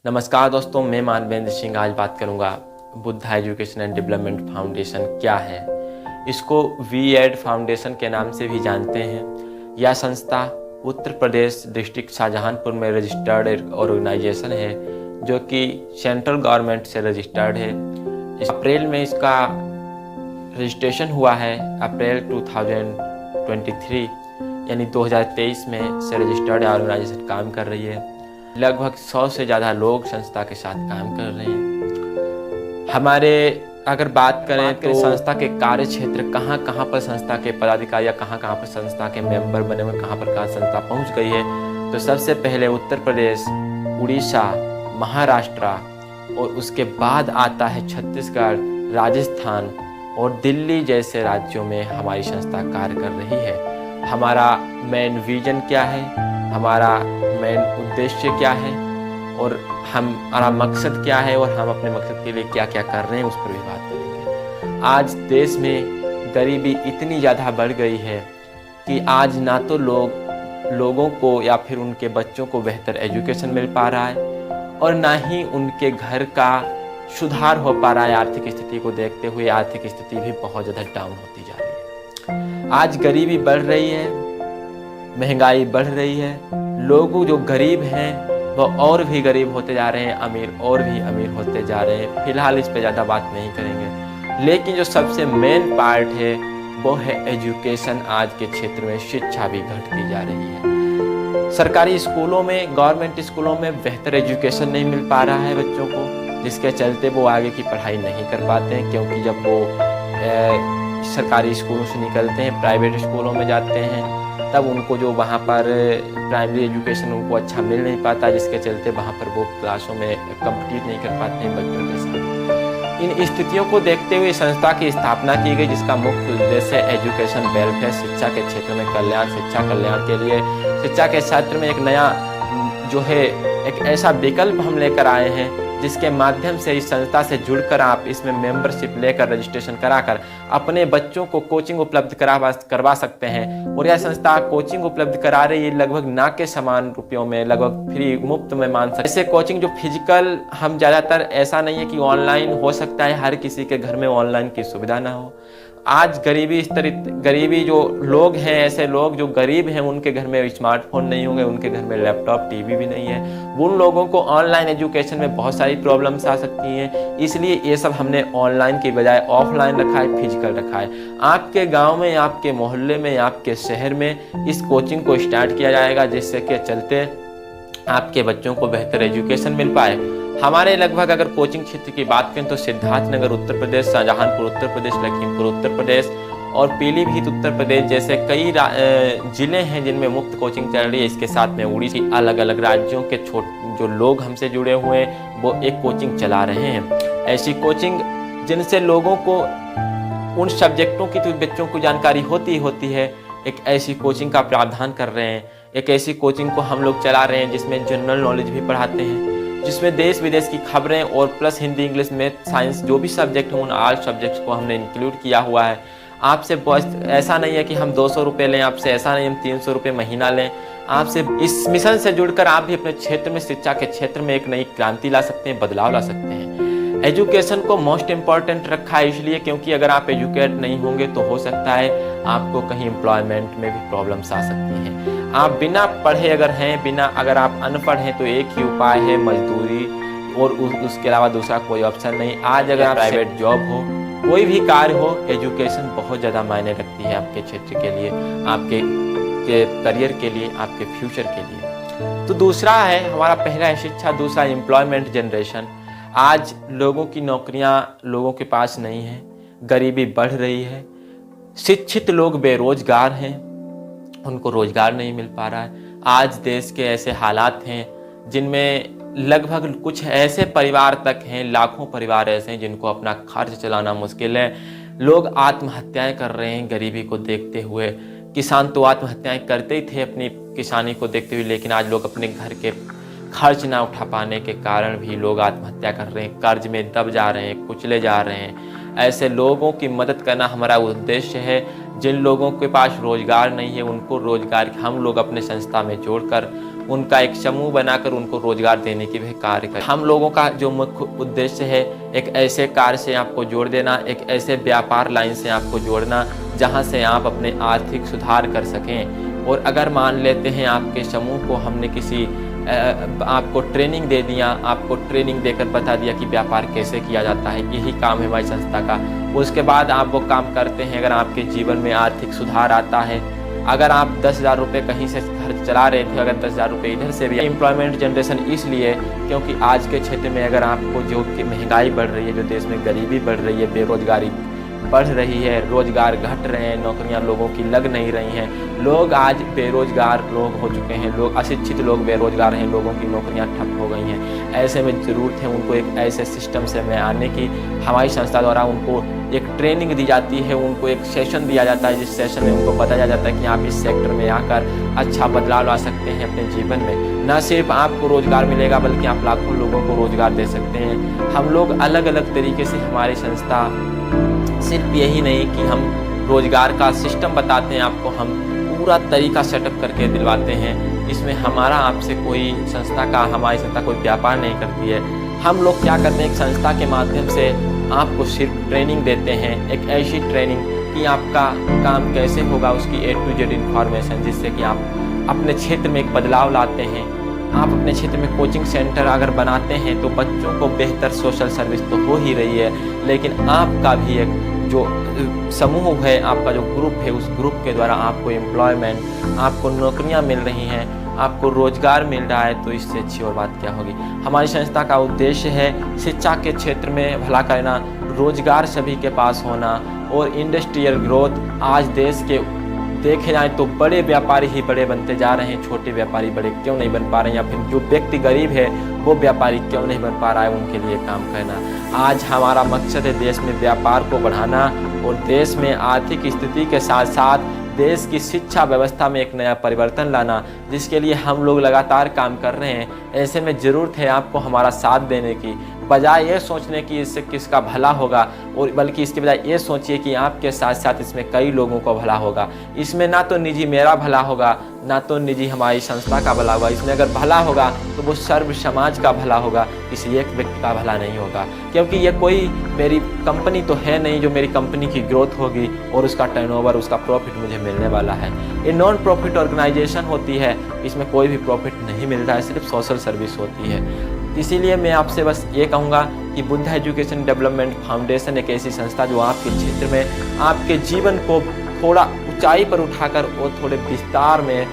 नमस्कार दोस्तों, मैं मानवेंद्र सिंह आज बात करूंगा Buddha education and development foundation क्या है। इसको वी-एड फाउंडेशन के नाम से भी जानते हैं। यह संस्था उत्तर प्रदेश डिस्ट्रिक्ट शाहजहांपुर में रजिस्टर्ड एक ऑर्गेनाइजेशन है जो कि सेंट्रल गवर्नमेंट से रजिस्टर्ड है। इस अप्रैल में इसका रजिस्ट्रेशन हुआ है, अप्रैल 2023 यानी 2023 में से रजिस्टर्ड ऑर्गेनाइजेशन काम कर रही है। लगभग 100 से ज़्यादा लोग संस्था के साथ काम कर रहे हैं। हमारे अगर बात करें तो संस्था के कार्य क्षेत्र कहाँ कहाँ पर संस्था के पदाधिकारी या कहाँ कहाँ पर संस्था के मेंबर बने हुए, कहाँ पर संस्था पहुँच गई है, तो सबसे पहले उत्तर प्रदेश, उड़ीसा, महाराष्ट्र और उसके बाद आता है छत्तीसगढ़, राजस्थान और दिल्ली जैसे राज्यों में हमारी संस्था कार्य कर रही है। हमारा मेन विजन क्या है, हमारा मेन उद्देश्य क्या है और हमारा मकसद क्या है और हम अपने मकसद के लिए क्या क्या कर रहे हैं, उस पर भी बात करेंगे। आज देश में गरीबी इतनी ज़्यादा बढ़ गई है कि आज ना तो लोगों को या फिर उनके बच्चों को बेहतर एजुकेशन मिल पा रहा है और ना ही उनके घर का सुधार हो पा रहा है। आर्थिक स्थिति को देखते हुए आर्थिक स्थिति भी बहुत ज़्यादा डाउन होती जा रही है। आज गरीबी बढ़ रही है, महंगाई बढ़ रही है, लोग जो गरीब हैं वो और भी गरीब होते जा रहे हैं, अमीर और भी अमीर होते जा रहे हैं। फिलहाल इस पे ज़्यादा बात नहीं करेंगे, लेकिन जो सबसे मेन पार्ट है वो है एजुकेशन। आज के क्षेत्र में शिक्षा भी घटती जा रही है। सरकारी स्कूलों में, गवर्नमेंट स्कूलों में बेहतर एजुकेशन नहीं मिल पा रहा है बच्चों को, जिसके चलते वो आगे की पढ़ाई नहीं कर पाते हैं, क्योंकि जब वो सरकारी स्कूलों से निकलते हैं, प्राइवेट स्कूलों में जाते हैं, तब उनको जो वहाँ पर प्राइमरी एजुकेशन उनको अच्छा मिल नहीं पाता, जिसके चलते वहाँ पर वो क्लासों में कम्पीट नहीं कर पाते हैं बच्चों के साथ। इन स्थितियों को देखते हुए संस्था की स्थापना की गई, जिसका मुख्य उद्देश्य एजुकेशन वेलफेयर, शिक्षा के क्षेत्र में कल्याण, शिक्षा कल्याण के लिए शिक्षा के क्षेत्र में एक नया जो है एक ऐसा विकल्प हम लेकर आए हैं, जिसके माध्यम से इस संस्था से जुड़कर आप इसमें मेंबरशिप लेकर रजिस्ट्रेशन कराकर अपने बच्चों को कोचिंग उपलब्ध करवा सकते हैं। और यह संस्था कोचिंग उपलब्ध करा रही है लगभग ना के समान रुपयों में, लगभग फ्री मुफ्त में मान सकते। ऐसे कोचिंग जो फिजिकल, हम ज़्यादातर ऐसा नहीं है कि ऑनलाइन हो सकता है, हर किसी के घर में ऑनलाइन की सुविधा ना हो। आज गरीबी जो लोग हैं, ऐसे लोग जो गरीब हैं, उनके घर में स्मार्टफोन नहीं होंगे, उनके घर में लैपटॉप, टीवी भी नहीं है। उन लोगों को ऑनलाइन एजुकेशन में बहुत सारी प्रॉब्लम्स आ सकती हैं, इसलिए ये सब हमने ऑनलाइन की बजाय ऑफलाइन रखा है, फिजिकल रखा है। आपके गांव में, आपके मोहल्ले में, आपके शहर में इस कोचिंग को स्टार्ट किया जाएगा, जिससे के चलते आपके बच्चों को बेहतर एजुकेशन मिल पाए। हमारे लगभग अगर कोचिंग क्षेत्र की बात करें तो सिद्धार्थनगर उत्तर प्रदेश, शाहजहांपुर उत्तर प्रदेश, लखीमपुर उत्तर प्रदेश और पीलीभीत उत्तर प्रदेश जैसे कई जिले हैं जिनमें मुफ्त कोचिंग चल रही है। इसके साथ में उड़ीसा, अलग अलग राज्यों के जो लोग हमसे जुड़े हुए हैं वो एक कोचिंग चला रहे हैं। ऐसी कोचिंग जिनसे लोगों को उन सब्जेक्टों की तो बच्चों को जानकारी होती है, एक ऐसी कोचिंग का प्रावधान कर रहे हैं। एक ऐसी कोचिंग को हम लोग चला रहे हैं जिसमें जनरल नॉलेज भी पढ़ाते हैं, जिसमें देश विदेश की खबरें और plus Hindi, English, math, science जो भी सब्जेक्ट हैं उन 8 सब्जेक्ट्स को हमने इंक्लूड किया हुआ है। आपसे ऐसा नहीं है कि हम 200 रुपये लें, आपसे ऐसा नहीं हम 300 रुपये महीना लें। आपसे इस मिशन से जुड़कर आप भी अपने क्षेत्र में, शिक्षा के क्षेत्र में एक नई क्रांति ला सकते हैं, बदलाव ला सकते हैं। एजुकेशन को मोस्ट इम्पॉर्टेंट रखा है इसलिए क्योंकि अगर आप एजुकेट नहीं होंगे तो हो सकता है आपको कहीं एम्प्लॉयमेंट में भी प्रॉब्लम्स आ सकती हैं। आप बिना पढ़े अगर आप अनपढ़ हैं तो एक ही उपाय है मजदूरी, और उसके अलावा दूसरा कोई ऑप्शन नहीं। आज अगर आप प्राइवेट जॉब हो, कोई भी कार्य हो, एजुकेशन बहुत ज़्यादा मायने रखती है आपके क्षेत्र के लिए, आपके करियर के लिए, आपके फ्यूचर के लिए। तो दूसरा है हमारा, पहला है शिक्षा, दूसरा एम्प्लॉयमेंट जनरेशन। आज लोगों की नौकरियां लोगों के पास नहीं है, गरीबी बढ़ रही है, शिक्षित लोग बेरोजगार हैं, उनको रोजगार नहीं मिल पा रहा है। आज देश के ऐसे हालात हैं जिनमें लगभग कुछ ऐसे परिवार तक हैं, लाखों परिवार ऐसे हैं जिनको अपना खर्च चलाना मुश्किल है। लोग आत्महत्याएं कर रहे हैं गरीबी को देखते हुए। किसान तो आत्महत्याएं करते ही थे अपनी किसानी को देखते हुए, लेकिन आज लोग अपने घर के खर्च ना उठा पाने के कारण भी लोग आत्महत्या कर रहे हैं, कर्ज में दब जा रहे हैं, कुचले जा रहे हैं। ऐसे लोगों की मदद करना हमारा उद्देश्य है। जिन लोगों के पास रोजगार नहीं है उनको रोजगार हम लोग अपने संस्था में जोड़कर उनका एक समूह बनाकर उनको रोजगार देने की भी कार्य करें। हम लोगों का जो मुख्य उद्देश्य है, एक ऐसे कार्य से आपको जोड़ देना, एक ऐसे व्यापार लाइन से आपको जोड़ना जहां से आप अपने आर्थिक सुधार कर सकें। और अगर मान लेते हैं आपके समूह को हमने किसी आपको ट्रेनिंग दे दिया, आपको ट्रेनिंग देकर बता दिया कि व्यापार कैसे किया जाता है, यही काम है हमारी संस्था का। उसके बाद आप वो काम करते हैं, अगर आपके जीवन में आर्थिक सुधार आता है, अगर आप 10,000 रुपये कहीं से खर्च चला रहे थे, अगर 10,000 रुपये इधर से भी एम्प्लॉयमेंट जनरेशन, इसलिए क्योंकि आज के क्षेत्र में अगर आपको जो कि महंगाई बढ़ रही है, जो देश में गरीबी बढ़ रही है, बेरोजगारी बढ़ रही है, रोजगार घट रहे हैं, नौकरियां लोगों की लग नहीं रही हैं, लोग आज बेरोजगार लोग हो चुके हैं, लोग अशिक्षित लोग बेरोजगार हैं, लोगों की नौकरियां ठप हो गई हैं। ऐसे में ज़रूरत है उनको एक ऐसे सिस्टम से में आने की। हमारी संस्था द्वारा उनको एक ट्रेनिंग दी जाती है, उनको एक सेशन दिया जाता है, जिस सेशन में उनको बताया जाता है कि आप इस सेक्टर में आकर अच्छा बदलाव ला सकते हैं अपने जीवन में। न सिर्फ आपको रोजगार मिलेगा बल्कि आप लाखों लोगों को रोजगार दे सकते हैं। हम लोग अलग अलग तरीके से, हमारी संस्था सिर्फ यही नहीं कि हम रोजगार का सिस्टम बताते हैं आपको, हम पूरा तरीका सेटअप करके दिलवाते हैं। इसमें हमारा आपसे कोई हमारी संस्था कोई व्यापार नहीं करती है। हम लोग क्या करते हैं, एक संस्था के माध्यम से आपको सिर्फ ट्रेनिंग देते हैं, एक ऐसी ट्रेनिंग कि आपका काम कैसे होगा, उसकी A to Z इन्फॉर्मेशन, जिससे कि आप अपने क्षेत्र में एक बदलाव लाते हैं। आप अपने क्षेत्र में कोचिंग सेंटर अगर बनाते हैं तो बच्चों को बेहतर सोशल सर्विस तो हो ही रही है, लेकिन आपका भी एक जो समूह है, आपका जो ग्रुप है, उस ग्रुप के द्वारा आपको एम्प्लॉयमेंट, आपको नौकरियां मिल रही हैं, आपको रोजगार मिल रहा है, तो इससे अच्छी और बात क्या होगी। हमारी संस्था का उद्देश्य है शिक्षा के क्षेत्र में भला करना, रोजगार सभी के पास होना और इंडस्ट्रियल ग्रोथ। आज देश के देखे जाए तो बड़े व्यापारी ही बड़े बनते जा रहे हैं, छोटे व्यापारी बड़े क्यों नहीं बन पा रहे हैं, या फिर जो व्यक्ति गरीब है वो व्यापारी क्यों नहीं बन पा रहा है, उनके लिए काम करना। आज हमारा मकसद है देश में व्यापार को बढ़ाना और देश में आर्थिक स्थिति के साथ साथ देश की शिक्षा व्यवस्था में एक नया परिवर्तन लाना, जिसके लिए हम लोग लगातार काम कर रहे हैं। ऐसे में ज़रूरत है आपको हमारा साथ देने की, बजाय ये सोचने की इससे किसका भला होगा, और बल्कि इसके बजाय ये सोचिए कि आपके साथ साथ इसमें कई लोगों को भला होगा। इसमें ना तो निजी मेरा भला होगा, ना तो निजी हमारी संस्था का भला होगा। इसमें अगर भला होगा तो वो सर्व समाज का भला होगा, किसी एक व्यक्ति का भला नहीं होगा। क्योंकि ये कोई मेरी कंपनी तो है नहीं जो मेरी कंपनी की ग्रोथ होगी और उसका टर्नओवर, उसका प्रॉफिट मुझे मिलने वाला है। ये नॉन प्रॉफिट ऑर्गेनाइजेशन होती है, इसमें कोई भी प्रॉफिट नहीं मिलता है, सिर्फ सोशल सर्विस होती है। इसीलिए मैं आपसे बस ये कहूँगा कि बुद्धा एजुकेशन डेवलपमेंट फाउंडेशन एक ऐसी संस्था जो आपके क्षेत्र में आपके जीवन को थोड़ा ऊंचाई पर उठाकर और थोड़े विस्तार में,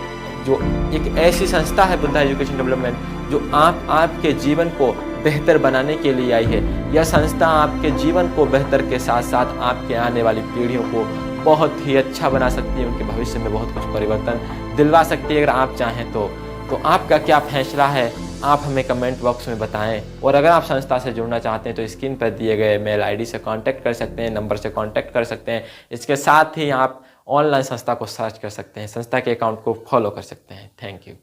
जो एक ऐसी संस्था है बुद्धा एजुकेशन डेवलपमेंट, जो आपके जीवन को बेहतर बनाने के लिए आई है। यह संस्था आपके जीवन को बेहतर के साथ साथ आपके आने वाली पीढ़ियों को बहुत ही अच्छा बना सकती है, उनके भविष्य में बहुत कुछ परिवर्तन दिलवा सकती है अगर आप चाहें तो। आपका क्या फैसला है, आप हमें कमेंट बॉक्स में बताएं। और अगर आप संस्था से जुड़ना चाहते हैं तो स्क्रीन पर दिए गए मेल आईडी से कांटेक्ट कर सकते हैं, नंबर से कांटेक्ट कर सकते हैं। इसके साथ ही आप ऑनलाइन संस्था को सर्च कर सकते हैं, संस्था के अकाउंट को फॉलो कर सकते हैं। Thank you.